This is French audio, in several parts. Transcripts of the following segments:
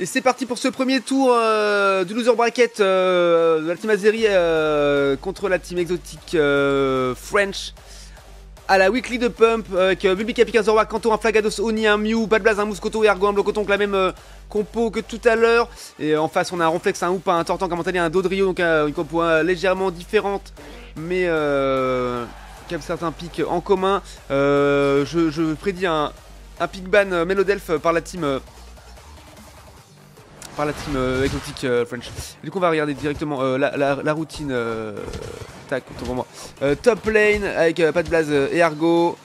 Et c'est parti pour ce premier tour du loser bracket de la team Azeri contre la team exotique French à la weekly de Pump avec Bulby, Capic, un Zoroark, Kanto, un Flagados, Oni, un Mew, Padblaze, un Mouscoto et Argo, un Blocoton, la même compo que tout à l'heure. Et en face on a un Ronflex, un Hoopa, un Tortank, un Mentalien, un Dodrio, donc une compo légèrement différente mais qui a certains pics en commun. Je prédis un pick ban Melodelph par la team exotique French. Et du coup on va regarder directement la routine. Tac, autant pour moi. Top lane avec Padblaze et Argo.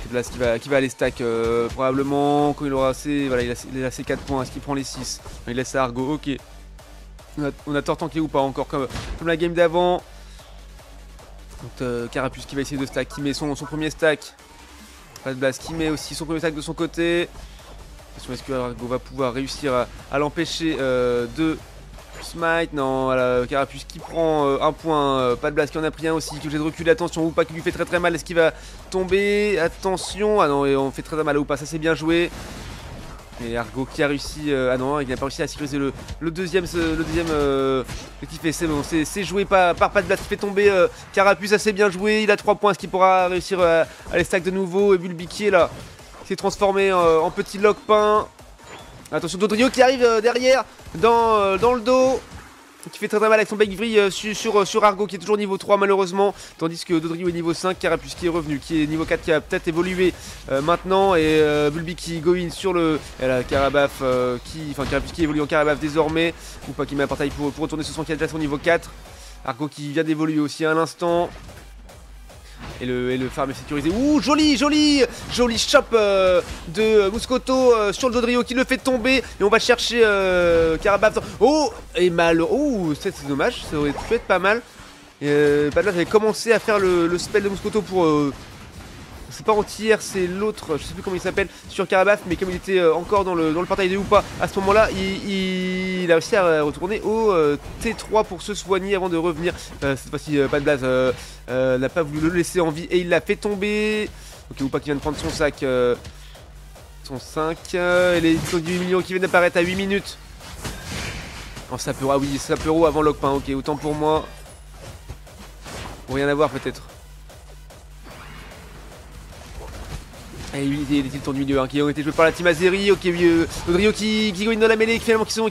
Padblaze qui va aller stack probablement. Quand il aura assez. Voilà, il a ses 4 points. Est-ce qu'il prend les 6? Il laisse à Argo, ok. On a Tortank ou pas encore comme la game d'avant. Carapuce qui va essayer de stack, qui met son premier stack. Padblaze qui met aussi son premier stack de son côté. Est-ce que Argo va pouvoir réussir à l'empêcher de smite? Non, voilà, Carapuce qui prend un point, Padblaze qui en a pris un aussi, qui est obligé de reculer, attention, Hoopa qui lui fait très mal, est-ce qu'il va tomber? Attention, ah non, et on fait très mal à Hoopa, ça c'est bien joué. Et Argo qui a réussi, ah non, il n'a pas réussi à sécuriser le deuxième, qui fait, c'est bon, c'est joué par Padblaze qui fait tomber Carapuce, ça c'est bien joué, il a 3 points, est-ce qu'il pourra réussir à les stack de nouveau? Et Bulby qui est là, s'est transformé en petit lock-pain. Attention, Dodrio qui arrive derrière dans le dos, qui fait très mal avec son Backvry sur Argo qui est toujours niveau 3 malheureusement, tandis que Dodrio est niveau 5, Carapuce qui est revenu, qui est niveau 4, qui a peut-être évolué maintenant, et Bulby qui go in sur le Carabaf, Carapuce qui évolue en Carabaf désormais, ou pas qui met un portail pour retourner sur son son niveau 4, Argo qui vient d'évoluer aussi à l'instant. Et le farm est sécurisé. Ouh, joli chop de Mouscoto sur le Dodrio qui le fait tomber. Et on va chercher Carabaf. Oh, et mal. Oh, c'est dommage, ça aurait pu être pas mal. Padblaze avait commencé à faire le spell de Mouscoto pour... c'est pas entière, c'est l'autre, je sais plus comment il s'appelle, sur Carabaf, mais comme il était encore dans le portail de Hoopa, à ce moment-là, il a réussi à retourner au T3 pour se soigner avant de revenir. Cette fois-ci, Padblaze n'a pas voulu le laisser en vie et il l'a fait tomber. Ok, Hoopa qui vient de prendre son sac. Son 5, et les 18 millions qui viennent d'apparaître à 8 minutes. Oh, Sapero, ah oui, Sapero avant Lockpain, ok, autant pour moi. Pour rien avoir peut-être. Et les tiltons du milieu qui ont été joués par la team Azeri. Ok, Dodrio qui gagne dans la mêlée, qui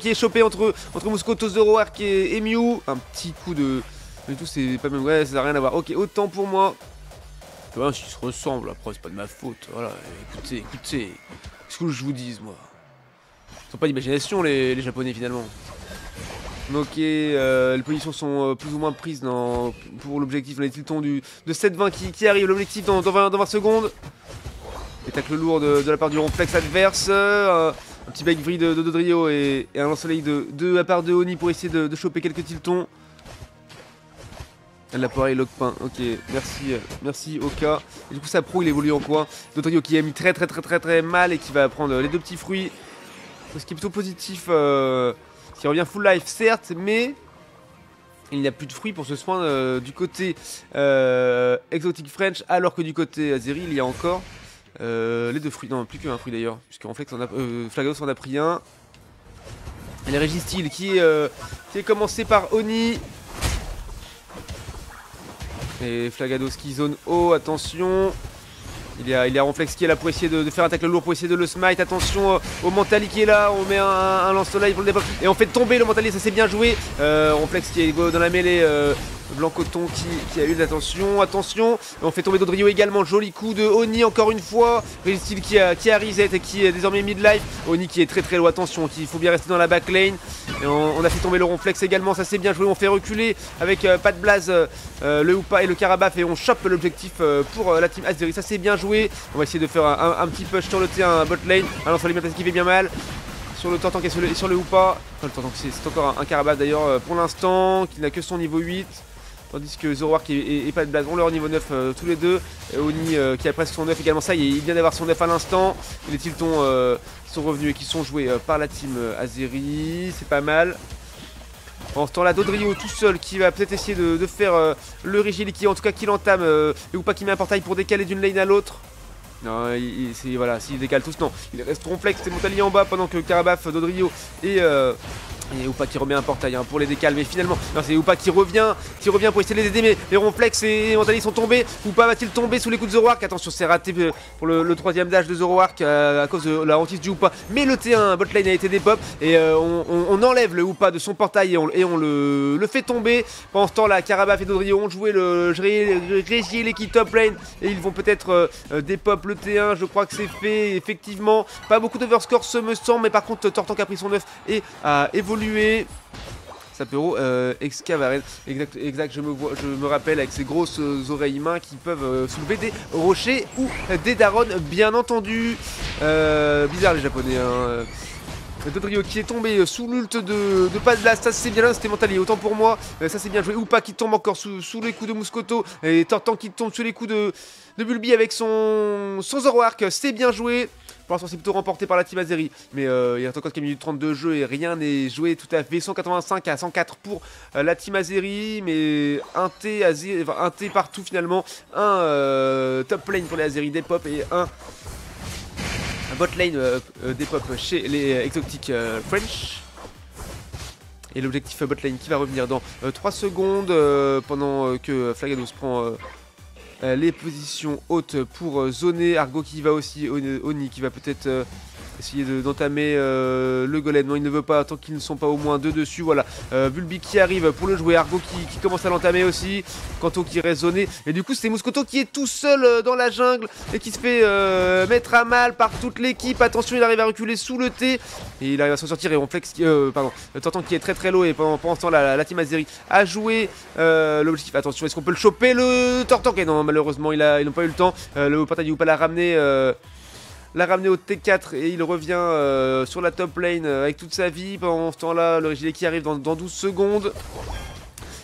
est chopé entre Mouscoto, Zoroark et Mew. Un petit coup de... Mais tout c'est pas même... Ouais, ça n'a rien à voir. Ok, autant pour moi. Tu vois, s'ils se ressemblent, après c'est pas de ma faute. Voilà, écoutez. Qu'est-ce que je vous dise, moi? Ils sont pas d'imagination les japonais finalement. Ok, les positions sont plus ou moins prises pour l'objectif. Les tiltons de 7-20 qui arrive, l'objectif dans 20 secondes. Et tacle lourd de la part du Ronflex adverse. Un petit Backvry de Dodrio et un lance-soleil de la part de Oni pour essayer de choper quelques tiltons. La pareil, Lockpain, ok, merci Oka. Et du coup, sa pro il évolue en quoi? Dodrio qui a mis très mal et qui va prendre les 2 petits fruits. Ce qui est plutôt positif, qui revient full life certes, mais il n'y a plus de fruits pour ce soin du côté exotique French, alors que du côté Azeri il y a encore les 2 fruits, non plus qu'un fruit d'ailleurs, puisque Flagados en a pris un. Et les Régistil qui est commencé par Oni. Et Flagados qui zone haut, attention. Il y a Ronflex qui est là pour essayer de faire un tacle lourd, pour essayer de le smite. Attention au Mentali qui est là, on met un lance-soleil pour le départ. Et on fait tomber le Mentali, ça c'est bien joué. Ronflex qui est dans la mêlée. Blancoton qui a eu de l'attention. Attention, on fait tomber Dodrio également. Joli coup de Oni encore une fois. Régistil qui a reset et qui est désormais mid-life. Oni qui est très loin. Attention, il faut bien rester dans la backlane. Et on a fait tomber le Ronflex également. Ça c'est bien joué. On fait reculer avec Padblaze, le Hoopa et le Carabaf. Et on chope l'objectif pour la team Azeri. Ça c'est bien joué. On va essayer de faire un petit push sur le terrain bot lane. Alors sur les mêmes qui fait bien mal. Sur le Tortank et sur le Hoopa. Enfin, le Tortank c'est encore un Carabaf d'ailleurs pour l'instant. Qui n'a que son niveau 8. Tandis que Zoroark et Padblaze ont leur niveau 9 tous les deux. Oni qui a presque son 9 également, ça il vient d'avoir son 9 à l'instant. Les tiltons qui sont revenus et qui sont joués par la team Azeri, c'est pas mal. En ce temps-là, Dodrio tout seul qui va peut-être essayer de faire le Rigil qui en tout cas qui l'entame. Et ou pas qui met un portail pour décaler d'une lane à l'autre. Non, voilà, s'ils décalent tous, non. Il reste Ronflex et Montalier en bas pendant que Carabaf, Dodrio et Upa qui remet un portail pour les décales, mais finalement, non, c'est Upa qui revient pour essayer de les aider, mais les Ronflex et Montalier sont tombés. Upa va-t-il tomber sous les coups de Zoroark? Attention, c'est raté pour le troisième dash de Zoroark à cause de la hantise du Upa, mais le T1 botlane a été dépop et on enlève le Upa de son portail et on le fait tomber. Pendant ce temps, là, Carabaf et Dodrio ont joué le Régier l'équipe top lane et ils vont peut-être dépop le T1. Je crois que c'est fait, effectivement. Pas beaucoup d'overscore, ce me semble, mais par contre, Tortank a pris son œuf et a évolué. Sapero, Excavaren, exact, je me rappelle, avec ses grosses oreilles mains qui peuvent soulever des rochers ou des darons, bien entendu. Bizarre les japonais, hein. Dodrio qui est tombé sous l'ult de Padblast, ça c'est bien là, c'était Montalier, autant pour moi, ça c'est bien joué. Upa qui tombe encore sous les coups de Muscoto, et Tortank qui tombe sous les coups de Bulbi avec son Zoroark, c'est bien joué. Pour l'instant c'est plutôt remporté par la team Azeri, mais il y a encore 4 minutes 30 de jeu et rien n'est joué tout à fait. 185 à 104 pour la team Azeri, mais un T partout finalement, un top lane pour les Azeri Depop et un bot lane Depop chez les exotiques French. Et l'objectif bot lane qui va revenir dans 3 secondes pendant que Flagados prend les positions hautes pour zoner. Argo qui va aussi, Oni qui va peut-être essayer d'entamer le golem. Non, il ne veut pas tant qu'ils ne sont pas au moins deux dessus. Voilà, Bulbi qui arrive pour le jouer. Argo qui commence à l'entamer aussi. Kanto qui reste zoné. Et du coup, c'est Muscoto qui est tout seul dans la jungle et qui se fait mettre à mal par toute l'équipe. Attention, il arrive à reculer sous le T et il arrive à s'en sortir. Et Ronflex, Tortank qui est très low. Et pendant ce temps, la team Azeri a joué l'objectif. Attention, est-ce qu'on peut le choper le Tortank? Et non, malheureusement, ils n'ont pas eu le temps. Le portail du Upa l'a ramené au T4 et il revient sur la top lane avec toute sa vie. Pendant ce temps-là, le Régilet qui arrive dans 12 secondes.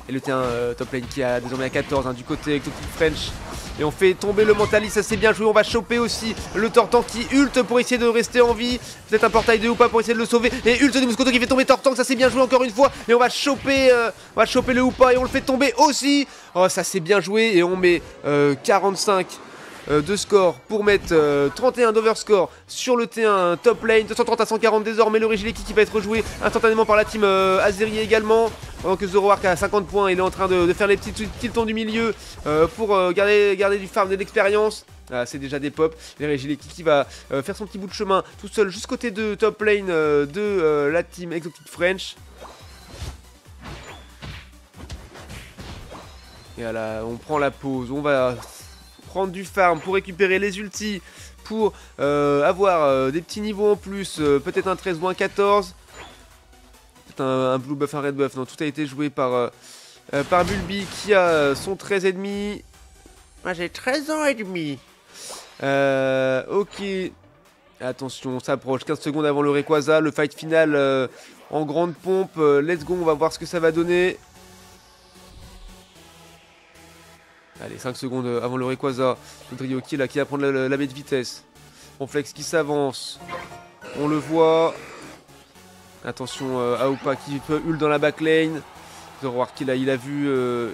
Et le T1 top lane qui a désormais à 14 du côté avec Exotic French. Et on fait tomber le Mentalist, ça c'est bien joué. On va choper aussi le Tortank qui ult pour essayer de rester en vie. Peut-être un portail de Upa pour essayer de le sauver. Et ult de Muscoto qui fait tomber Tortank, ça c'est bien joué encore une fois. Et on va choper le Upa et on le fait tomber aussi. Oh, ça c'est bien joué et on met 45 de score pour mettre 31 d'overscore sur le T1 top lane. 230 à 140 désormais. Le Régilet qui va être rejoué instantanément par la team Azeri également. Pendant que Zoroark a 50 points, il est en train de faire les petits tons du milieu pour garder du farm, de l'expérience. Ah, c'est déjà des pop. Les Régilet qui va faire son petit bout de chemin tout seul jusqu'au côté de top lane de la team Exotic French. Et voilà, on prend la pause. On va prendre du farm pour récupérer les ultis, pour avoir des petits niveaux en plus, peut-être un 13 ou un 14, peut-être un blue buff, un red buff. Non, tout a été joué par Bulbi qui a son 13,5. Moi j'ai 13 ans et demi. Ok, attention, on s'approche, 15 secondes avant le Rayquaza, le fight final en grande pompe. Let's go, on va voir ce que ça va donner. Allez, 5 secondes avant le Rayquaza. Le Dodrio qui est là, qui va prendre la baie de vitesse. Ronflex qui s'avance. On le voit. Attention à Upa qui peut ult dans la backlane. Zoroark qui là, il a vu le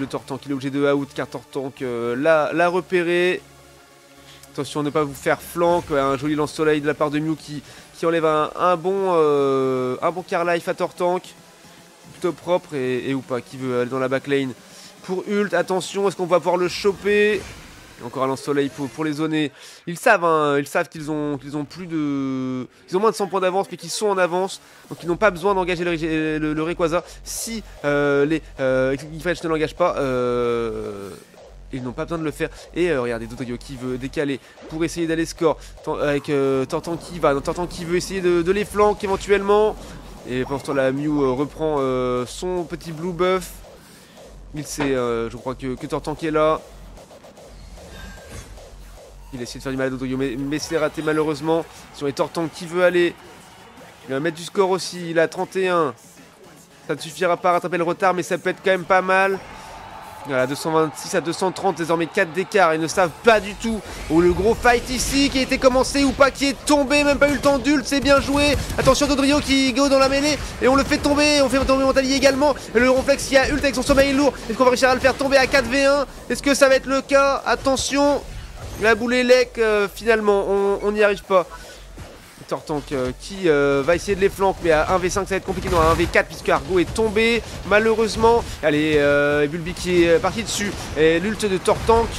Tortank. Il est obligé de out car Tortank l'a repéré. Attention à ne pas vous faire flank. Un joli lance-soleil de la part de Mew qui enlève un bon car life à Tortank. Plutôt propre. Et Upa qui veut aller dans la backlane pour ult. Attention, est-ce qu'on va pouvoir le choper? Encore un lance-soleil pour les zoner. Ils savent qu'ils ont plus de... Ils ont moins de 100 points d'avance, mais qu'ils sont en avance. Donc ils n'ont pas besoin d'engager le Rayquaza. Si les French ne l'engagent pas, ils n'ont pas besoin de le faire. Et regardez, Dodrio qui veut décaler pour essayer d'aller score. Avec Tortank qui va. Tortank qui veut essayer de les flanquer éventuellement. Et pendant ce temps, la Mew reprend son petit blue buff. Il sait, je crois que Tortank est là. Il a essayé de faire du mal à Dodrio, mais c'est raté malheureusement. Sur les Tortank qui veut aller. Il va mettre du score aussi, il a 31. Ça ne suffira pas à rattraper le retard, mais ça peut être quand même pas mal. Voilà, 226 à 230, désormais 4 d'écart. Ils ne savent pas du tout où le gros fight ici qui a été commencé ou pas, qui est tombé, même pas eu le temps d'ult, c'est bien joué. Attention Dodrio qui go dans la mêlée et on le fait tomber, on fait tomber Montalier également. Et le Ronflex qui a ult avec son sommeil lourd. Est-ce qu'on va réussir à le faire tomber à 4v1? Est-ce que ça va être le cas? Attention. La boule élec, finalement, on n'y arrive pas. Tortank qui va essayer de les flanquer, mais à 1v5 ça va être compliqué, non à 1v4 puisque Argo est tombé malheureusement. Allez, Bulbi qui est parti dessus, et l'ult de Tortank.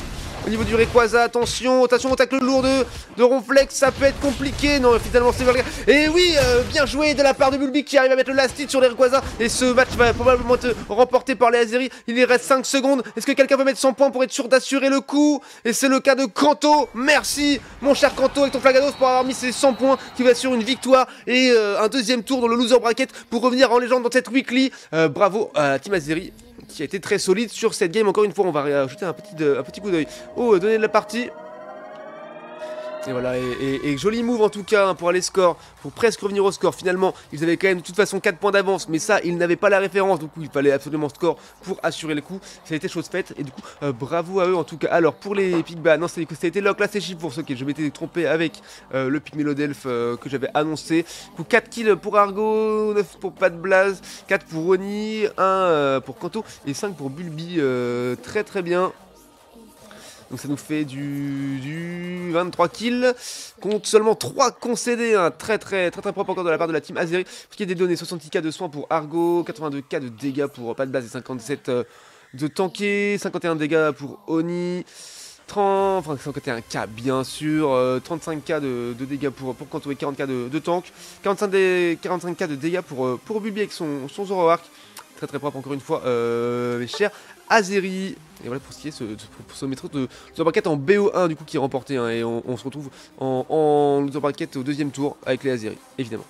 Au niveau du Rayquaza, attention, on tacle lourd de Ronflex, ça peut être compliqué. Non, finalement c'est Valga. Et oui, bien joué de la part de Bulbi qui arrive à mettre le last hit sur les Rayquaza. Et ce match va probablement être remporté par les Azeri. Il y reste 5 secondes. Est-ce que quelqu'un peut mettre 100 points pour être sûr d'assurer le coup? Et c'est le cas de Kanto. Merci mon cher Kanto avec ton Flagados pour avoir mis ses 100 points qui va sur une victoire. Et un deuxième tour dans le loser bracket pour revenir en légende dans cette weekly. Bravo à Team Azeri, qui a été très solide sur cette game. Encore une fois, on va rajouter un petit coup d'œil aux données de la partie. Et voilà, et joli move en tout cas hein, pour aller score, pour presque revenir au score. Finalement, ils avaient quand même de toute façon 4 points d'avance, mais ça, ils n'avaient pas la référence. Du coup, il fallait absolument score pour assurer le coup. Ça a été chose faite, et du coup, bravo à eux en tout cas. Alors, pour les Pigba, non, ça a été lock, là c'est chip pour ceux qui je m'étais trompé avec le Pygmélodelph que j'avais annoncé. Du coup, 4 kills pour Argo, 9 pour Pat Blaze, 4 pour Oni, 1 pour Kanto et 5 pour Bulbi. Très très bien. Donc ça nous fait du 23 kills, compte seulement 3 concédés, hein. Très propre encore de la part de la team Azeri. Pour qu'il y ait des données, 66k de soins pour Argo, 82k de dégâts pour Pat Blaze et 57 de tanké, 51 dégâts pour Oni, 51k bien sûr, 35k de dégâts pour Kanto et 40k de tank, 45k de dégâts pour Bulbi avec son Zoroark. Très propre encore une fois, mes chers Azeri. Et voilà pour ce qui est pour ce métro de loser bracket en BO1 du coup qui est remporté hein, et on se retrouve en loser bracket au deuxième tour avec les Azeri évidemment.